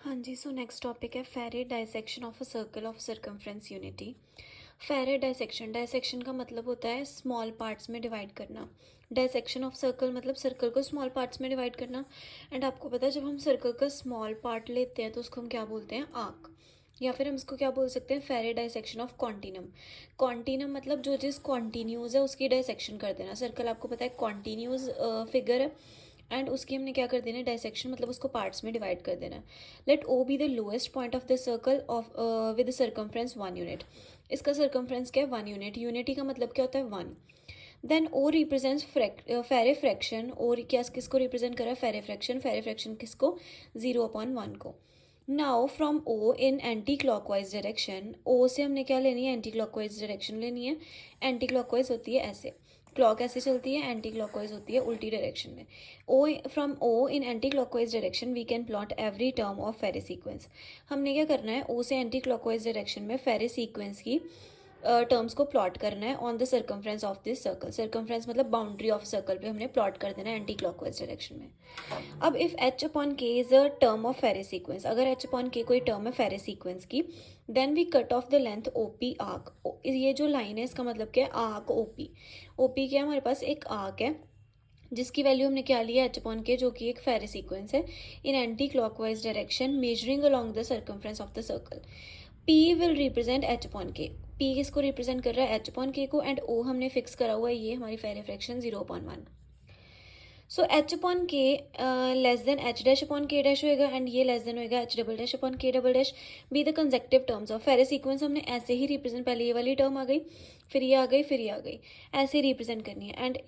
हाँ जी, सो next topic है Farey dissection of a circle of circumference unity. Farey dissection, dissection का मतलब होता है स्मॉल पार्ट्स में डिवाइड करना। डाइसेक्शन ऑफ सर्कल मतलब सर्कल को स्मॉल पार्ट्स में डिवाइड करना। एंड आपको पता है जब हम सर्कल का स्मॉल पार्ट लेते हैं तो उसको हम क्या बोलते हैं, आर्क। या फिर हम इसको क्या बोल सकते हैं, फेरेड डाइसेक्शन ऑफ कॉन्टिनम। कॉन्टिनम मतलब जो चीज़ कॉन्टिन्यूज है उसकी डाइसेक्शन कर देना। सर्कल आपको पता है कॉन्टिन्यूज फिगर है एंड उसकी हमने क्या कर देना है, डाइसेक्शन मतलब उसको पार्ट्स में डिवाइड कर देना है। Let O be the lowest point of the circle of with circumference 1 unit. इसका सर्कमफ्रेंस क्या है, 1 यूनिट। यूनिटी का मतलब क्या होता है, 1। देन ओ रिप्रेजेंट्स फेरे फ्रैक्शन। और क्या किसको रिप्रेजेंट कर रहा है, फेरे फ्रैक्शन। फेरे फ्रैक्शन किसको, 0/1 को। Now from O in anti clockwise direction, O से हमने क्या लेनी है, एंटी क्लॉकवाइज डायरेक्शन लेनी है। एंटी क्लॉकवाइज होती है ऐसे, क्लॉक ऐसे चलती है, एंटी क्लॉकवाइज होती है उल्टी डायरेक्शन में। O from O in anti clockwise direction we can plot every term of Farey sequence. हमने क्या करना है, ओ से एंटी क्लॉकवाइज डायरेक्शन में फेरे सीक्वेंस की टर्म्स को प्लॉट करना है on the circumference of this circle. Circumference मतलब बाउंड्री ऑफ सर्कल पे हमने प्लॉट कर देना है एंटी क्लॉकवाइज डायरेक्शन में। अब if H upon K is a term of Farey sequence, अगर एच अपॉन के कोई टर्म है फेरे सीक्वेंस की, then we cut off the length OP arc. ये जो लाइन है इसका मतलब क्या है, आर्क ओपी। ओपी क्या है, हमारे पास एक आर्क है जिसकी वैल्यू हमने क्या लिया, एच अपॉन के, जो कि एक फेरे सीक्वेंस है in anti clockwise direction measuring along the circumference of the circle. P will represent H upon K. P किसको रिप्रेजेंट कर रहा है, एच अपॉन के को। एंड ओ हमने फिक्स करा हुआ है, ये हमारी फेरे फ्रैक्शन 0/1। सो एच अपॉन के less than H dash upon K dash होएगा एंड ये लेस देन होएगा H double dash upon K double dash. Be the consecutive terms of Farey sequence. हमने ऐसे ही रिप्रेजेंट, पहले ये वाली टर्म आ गई, फिर ये आ गई, फिर ये आ गई, ऐसे रिप्रेजेंट करनी है। एंड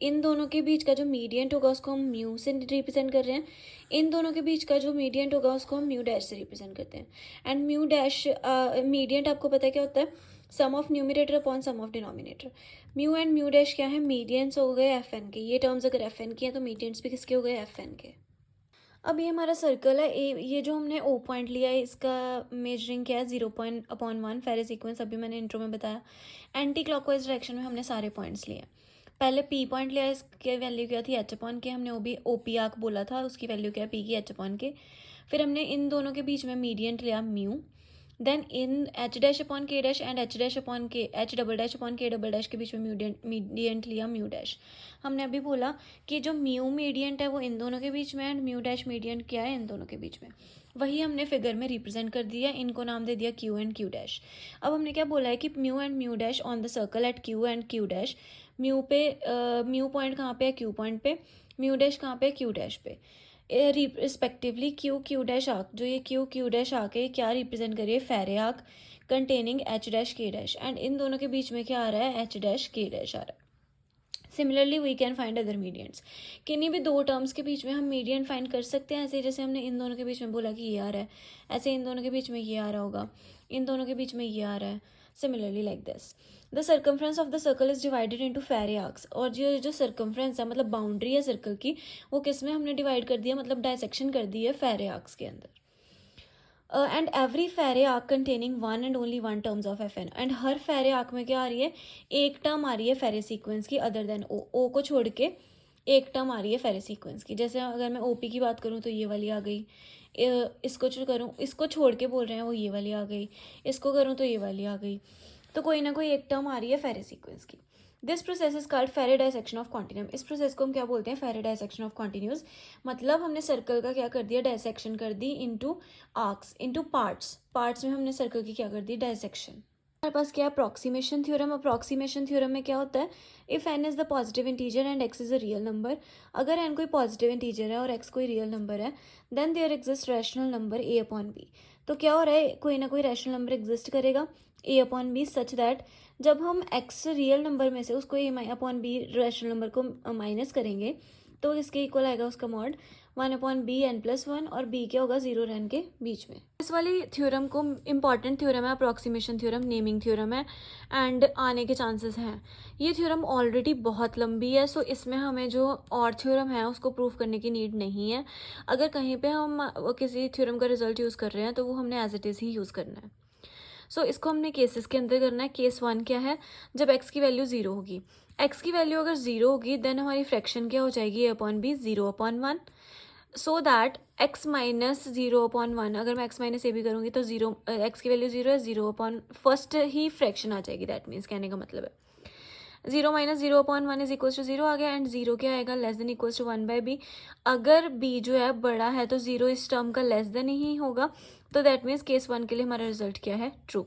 इन दोनों के बीच का जो मीडियंट होगा उसको हम म्यू से रिप्रेजेंट कर रहे हैं। इन दोनों के बीच का जो मीडियंट होगा उसको हम म्यू डैश से रिप्रेजेंट करते हैं। एंड म्यू डैश मीडियंट आपको पता है क्या होता है, sum of numerator upon sum of denominator. Mu and mu dash क्या है, मीडियंस हो गए एफ एन के। ये टर्म्स अगर एफ एन की हैं तो मीडियंस भी किसके हो गए, एफ एन के। अब ये हमारा सर्कल है ए, ये जो हमने ओ पॉइंट लिया है इसका मेजरिंग क्या है, 0/1 फेरे सीक्वेंस। अभी मैंने इंट्रो में बताया। एंटी क्लॉकवाइज डायरेक्शन में हमने सारे पॉइंट्स लिए। पहले पी पॉइंट लिया, इसकी वैल्यू क्या थी, एच अपॉन के। हमने ओ पी आर्क बोला था, उसकी वैल्यू क्या है, पी की, एच अपॉन के। फिर हमने इन दोनों के बीच में मीडियंट लिया, mu. Then in H dash upon K dash and H dash upon K, H double dash upon K double dash के बीच में मीडियंट लिया, म्यू डैश। हमने अभी बोला कि जो म्यू मीडियंट है वो इन दोनों के बीच में, एंड म्यू डैश मीडियंट क्या है, इन दोनों के बीच में। वही हमने फिगर में रिप्रेजेंट कर दिया, इनको नाम दे दिया क्यू एंड क्यू डैश। अब हमने क्या बोला है कि mu and mu dash on the circle eight Q and Q dash. Mu पे म्यू पॉइंट कहाँ पे है, क्यू पॉइंट पे। म्यू डैश कहाँ पे, क्यू डैश पे। Respectively Q Q dash arc, जो ये क्यू क्यू डैश आर्क है क्या रिप्रेजेंट करिए, Farey arc containing H dash K dash. And इन दोनों के बीच में क्या आ रहा है, एच डैश के डैश आ रहा है। Similarly we can find other mediants. किन्हीं भी दो टर्म्स के बीच में हम मीडियंट फाइंड कर सकते हैं, ऐसे जैसे हमने इन दोनों के बीच में बोला कि ये आ रहा है, ऐसे इन दोनों के बीच में ये आ रहा होगा, इन दोनों के बीच में ये आ रहा है। Similarly like this the circumference of the circle is divided into फेरे आर्क्स। और जो जो सर्कमफ्रेंस है मतलब बाउंड्री है सर्कल की, वो किस में हमने डिवाइड कर दिया, मतलब डायसेक्शन कर दी है फेरे आर्क्स के अंदर। And every Farey arc containing one and only one terms of F N. And हर फेरे आर्क में क्या आ रही है, एक टर्म आ रही है फेरे सीक्वेंस की अदर देन ओ। ओ को छोड़ के एक टर्म आ रही है फेरे सीक्वेंस की। जैसे अगर मैं ओपी की बात करूँ तो ये वाली आ गई, इसको जो करूँ, इसको छोड़ के बोल रहे हैं वो ये वाली आ गई, इसको करूँ तो ये वाली आ गई। तो कोई ना कोई एक टर्म आ रही है फेरे सीक्वेंस की। दिस प्रोसेस इज कॉल्ड फेरे डाइसेक्शन ऑफ कॉन्टिन्यूम। इस प्रोसेस को हम क्या बोलते हैं, फेरे डाइसेक्शन ऑफ कॉन्टिन्यूज। मतलब हमने सर्कल का क्या कर दिया, डाइसेक्शन कर दी into arcs, into parts. Parts में हमने सर्कल की क्या कर दी, डाइसेक्शन। हमारे पास क्या है, अप्रॉक्सीमेशन थ्योरम। अप्रॉक्सीमेशन थ्योरम में क्या होता है, if n is the positive integer and x is a real number. अगर एन कोई पॉजिटिव इंटीजर है और एक्स कोई रियल नंबर है, then there exist rational number A upon b. तो क्या हो रहा है, कोई ना कोई रैशनल नंबर एग्जिस्ट करेगा ए अपॉन बी सच दैट जब हम एक्स रियल नंबर में से उसको ए अपॉन बी रैशनल नंबर को माइनस करेंगे तो इसके इक्वल आएगा उसका मॉड 1/bn+1 और b क्या होगा, 0 और n के बीच में। इस वाली थ्योरम को इंपॉर्टेंट थ्योरम है, अप्रॉक्सीमेशन थ्योरम, नेमिंग थ्योरम है एंड आने के चांसेस हैं। ये थ्योरम ऑलरेडी बहुत लंबी है, सो इसमें हमें जो और थ्योरम है उसको प्रूव करने की नीड नहीं है। अगर कहीं पे हम किसी थ्योरम का रिजल्ट यूज़ कर रहे हैं तो वो हमने एज इट इज़ ही यूज़ करना है। सो इसको हमने केसेस के अंदर करना है। केस 1 क्या है, जब x की वैल्यू 0 होगी। x की वैल्यू अगर 0 होगी देन हमारी फ्रैक्शन क्या हो जाएगी, a upon b, 0/1। So that x minus 0/1, अगर मैं x माइनस ए भी करूँगी तो जीरो, x की वैल्यू 0 है, 0/, फर्स्ट ही फ्रैक्शन आ जाएगी, दैट मीन्स कहने का मतलब है 0 माइनस 0/1 इज इक्वल्स टू 0 आ गया, एंड 0 क्या आएगा, less than equals to 1/b। अगर b जो है बड़ा है तो 0 इस टर्म का लेस देन ही होगा, तो दैट मीन्स केस 1 के लिए हमारा रिजल्ट क्या है, ट्रू।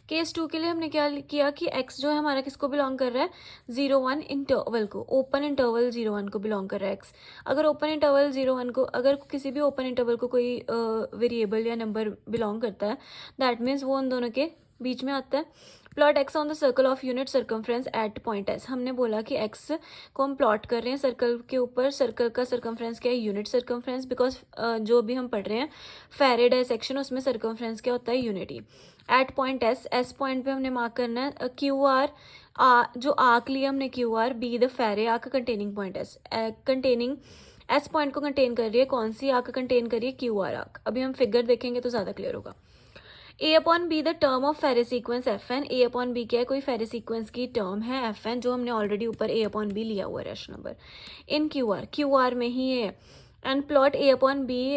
केस 2 के लिए हमने क्या किया कि x जो है हमारा किसको बिलोंग कर रहा है, 0-1 इंटरवल को, ओपन इंटरवल 0-1 को बिलोंग कर रहा है x। अगर ओपन इंटरवल 0-1 को, अगर किसी भी ओपन इंटरवल को कोई वेरिएबल या नंबर बिलोंग करता है, दैट मीन्स वो उन दोनों के बीच में आता है। Plot x on the circle of unit circumference at point s। हमने बोला कि x को हम प्लॉट कर रहे हैं सर्कल के ऊपर, सर्कल का सर्कमफ्रेंस क्या है, यूनिट सर्कमफ्रेंस, बिकॉज जो भी हम पढ़ रहे हैं फेरे डाइसेक्शन, उसमें सर्कमफ्रेंस क्या होता है, unity. At point S point पे हमने मार्क करना है क्यू आर, जो आर्क लिया हमने क्यू आर, बी द फेरे arc containing point S, containing S point को कंटेन कर रही है, कौन सी आर्क कंटेन कर रही है, क्यू आर आर्क। अभी हम फिगर देखेंगे तो ज़्यादा क्लियर होगा। A upon B the term of Farey sequence F N. A upon B क्या है, कोई फेरे सीक्वेंस की टर्म है एफ एन, जो हमने ऑलरेडी ऊपर ए अपॉन बी लिया हुआ है rational number, in Q R में ही है। And plot a upon b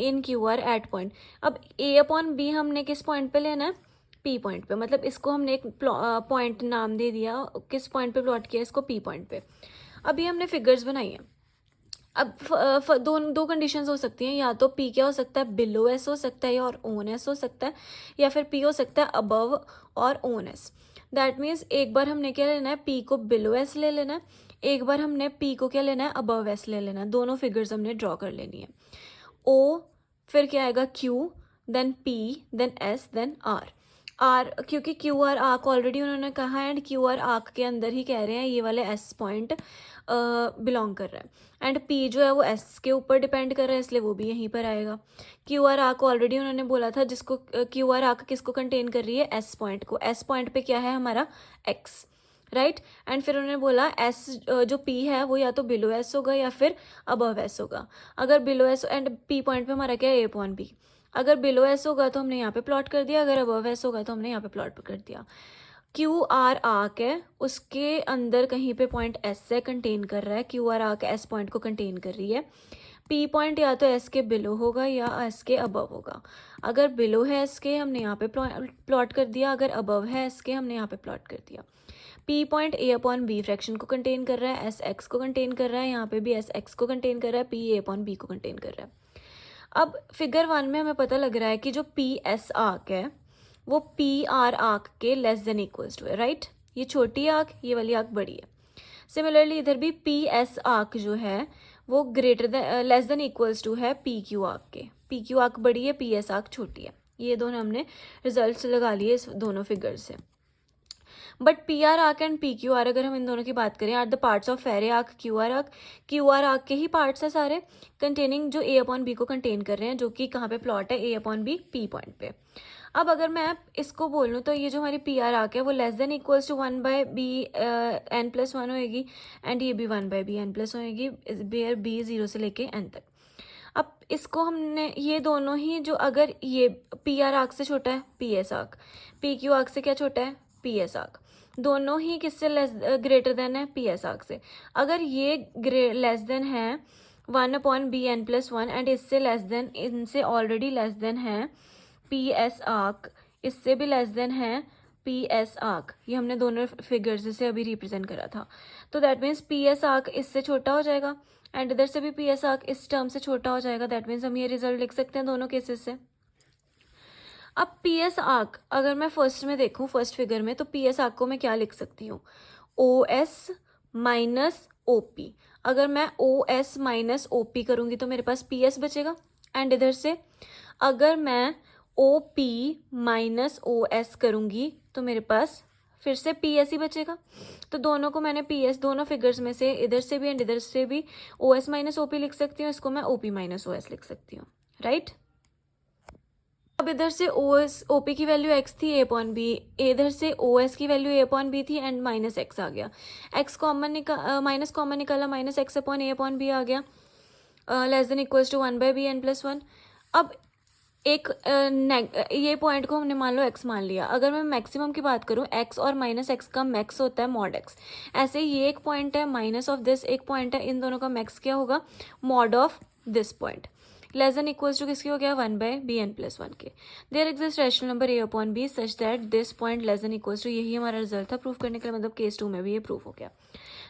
in Q R at point. अब ए अपॉन बी हमने किस पॉइंट पे लेना है, पी पॉइंट पे, मतलब इसको हमने एक पॉइंट नाम दे दिया, किस पॉइंट पे प्लॉट किया इसको, पी पॉइंट पे। अभी हमने फिगर्स बनाई हैं। अब दो कंडीशंस हो सकती हैं, या तो पी क्या हो सकता है, बिलो एस हो सकता है और ओन एस हो सकता है, या फिर पी हो सकता है अबव और ओन एस। दैट मीन्स एक बार हमने क्या लेना है, पी को बिलो एस ले लेना है, एक बार हमने पी को क्या लेना है, अबव एस ले लेना है। दोनों फिगर्स हमने ड्रॉ कर लेनी है। ओ, फिर क्या आएगा, Q, then P, then S, then R. R क्योंकि क्यू आर आर्क ऑलरेडी उन्होंने कहा है, एंड क्यू आर आर्क के अंदर ही कह रहे हैं ये वाले एस पॉइंट बिलोंग कर रहा है, एंड पी जो है वो एस के ऊपर डिपेंड कर रहा है, इसलिए वो भी यहीं पर आएगा। क्यू आर आर्क ऑलरेडी उन्होंने बोला था, जिसको क्यू आर आर्क किसको कंटेन कर रही है, एस पॉइंट को। एस पॉइंट पे क्या है हमारा, एक्स, राइट। एंड फिर उन्होंने बोला एस जो पी है वो या तो बिलो एस होगा या फिर अबव एस होगा। अगर below S, and P point पे हमारा क्या है, ए अपॉन बी। अगर बिलो एस होगा तो हमने यहाँ पे प्लॉट कर दिया, अगर अबव एस होगा तो हमने यहाँ पे प्लॉट कर दिया। क्यू आर आर्क है, उसके अंदर कहीं पे पॉइंट एस से कंटेन कर रहा है, Q R arc S point को कंटेन कर रही है। पी पॉइंट या तो एस के बिलो होगा या एस के अबव होगा। अगर बिलो है एस के, हमने यहाँ पे प्लॉट कर दिया, अगर अबव है एस के, हमने यहाँ पे प्लॉट कर दिया। P point a upon b fraction को कंटेन कर रहा है, एस एक्स को कंटेन कर रहा है, यहाँ पे भी एस एक्स को कंटेन कर रहा है, पी ए अपॉन बी को कंटेन कर रहा है। अब फिगर 1 में हमें पता लग रहा है कि जो पी एस आर्क है वो पी आर आर्क के लेस देन इक्वल्स टू है, राइट। ये छोटी आर्क, ये वाली आर्क बड़ी है। सिमिलरली इधर भी पी एस आर्क जो है वो greater than less than equals to है पी क्यू आर्क के। पी क्यू आर्क बड़ी है, पी एस आर्क छोटी है। ये दोनों हमने रिजल्ट्स लगा लिए इस दोनों फिगर से। But P R arc and P Q R, अगर हम इन दोनों की बात करें, आर द पार्ट्स ऑफ फेरे arc, Q R arc. Q R arc के ही पार्ट्स हैं सारे, कंटेनिंग जो ए अपॉन बी को कंटेन कर रहे हैं, जो कि कहाँ पे प्लॉट है, ए अपॉन बी, पी पॉइंट पे। अब अगर मैं इसको बोलूँ तो ये जो हमारी पी आर आर्क है वो less than equals to 1/b n+1 होएगी, एंड ये भी 1/b n+1 होएगी, बेयर बी 0 से लेके n तक। अब इसको हमने ये दोनों ही जो, अगर ये पी आर आर्क से छोटा है P S arc, P Q arc से क्या छोटा है, पी एस आर्क, दोनों ही किससे ग्रेटर देन है, पी एस आर्क से। अगर ये लेस देन है 1/b n+1, एंड इससे लेस देन, इनसे ऑलरेडी लेस देन है पी एस आर्क, इससे भी लेस देन है पी एस आर्क, ये हमने दोनों फिगर्स से अभी रिप्रेजेंट करा था। तो that means P S arc इससे छोटा हो जाएगा, एंड इधर से भी पी एस आर्क इस टर्म से छोटा हो जाएगा। दैट मीन्स हम ये रिजल्ट लिख सकते हैं दोनों केसेस से। अब पी एस आर्क अगर मैं फर्स्ट में देखूँ, फर्स्ट फिगर में, तो पी एस आर्क को मैं क्या लिख सकती हूँ, O S minus O P. अगर मैं O S minus O P करूँगी तो मेरे पास पी एस बचेगा, एंड इधर से अगर मैं O P minus O S करूँगी तो मेरे पास फिर से पी एस ही बचेगा। तो दोनों को मैंने पी एस, दोनों फिगर्स में से इधर से भी एंड इधर से भी O S minus O P लिख सकती हूँ, इसको मैं O P minus O S लिख सकती हूँ, राइट। अब इधर से ओ एस ओ पी की वैल्यू एक्स थी, ए अपॉन बी, इधर से ओ एस की वैल्यू ए अपॉन बी थी, एंड माइनस एक्स आ गया। एक्स कॉमन माइनस कॉमन निकाला, minus x upon a upon b आ गया, less than equals to 1/b n+1। अब एक ये पॉइंट को हमने मान लो x मान लिया। अगर मैं मैक्सिमम की बात करूँ, x और माइनस एक्स का मैक्स होता है मॉड x। ऐसे ही ये एक पॉइंट है, माइनस ऑफ दिस एक पॉइंट है, इन दोनों का मैक्स क्या होगा, mod of this point. Less than equals to किसकी हो गया, 1/bn+1 के। There exist rational number a upon b such that this point less than equals to, यही हमारा रिजल्ट था प्रूफ करने के लिए, मतलब केस 2 में भी ये प्रूफ हो गया।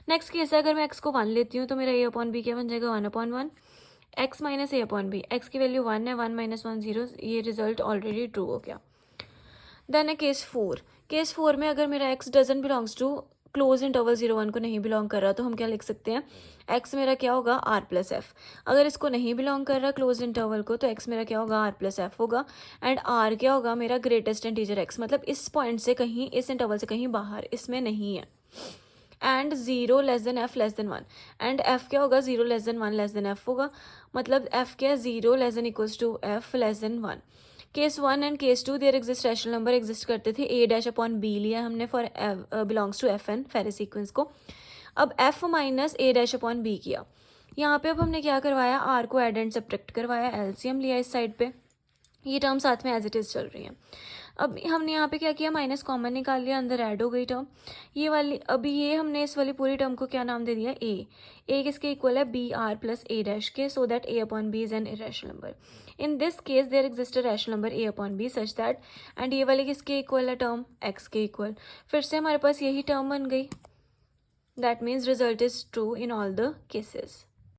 नेक्स्ट केस है, अगर मैं x को 1 लेती हूँ तो मेरा a अपॉन b क्या बन जाएगा, 1/1। x माइनस ए अपॉन बी, एक्स की वैल्यू 1 है, 1 - 1 0, ये रिजल्ट ऑलरेडी ट्रू हो गया। देन है केस 4। केस 4 में अगर मेरा x doesn't belongs to close interval 0 1 को नहीं बिलोंग कर रहा, तो हम क्या लिख सकते हैं, x मेरा क्या होगा, r+f। अगर इसको नहीं बिलोंग कर रहा क्लोज इंटरवल को, तो x मेरा क्या होगा, r+f होगा। एंड r क्या होगा, मेरा ग्रेटेस्ट इंटीजर x, मतलब इस पॉइंट से कहीं, इस इंटरवल से कहीं बाहर, इसमें नहीं है। And 0 less than f less than 1। And f क्या होगा, 0 less than 1 less than f होगा, मतलब f क्या है, 0 less than equals to f less than 1। Case 1 and case 2 there exist rational number exist करते थे, a डैश अपॉन b लिया हमने for belongs to f n Farey sequence को। अब f minus a dash upon b किया, यहाँ पे अब हमने क्या करवाया, r को एड एंड सब्ट्रैक्ट करवाया, एलसीएम लिया इस साइड पे, ये टर्म साथ में एज इट इज़ चल रही हैं। अब हमने यहाँ पे क्या किया, माइनस कॉमन निकाल लिया, अंदर ऐड हो गई टर्म ये वाली। अभी ये हमने इस वाली पूरी टर्म को क्या नाम दे दिया, ए किसके इक्वल है, B R plus A dash K, so that A upon B is an irrational number. In this case there exist a rational number A upon B such that, and ये वाली किसके equal है, term x के equal. फिर से हमारे पास यही term बन गई, that means result is true in all the cases.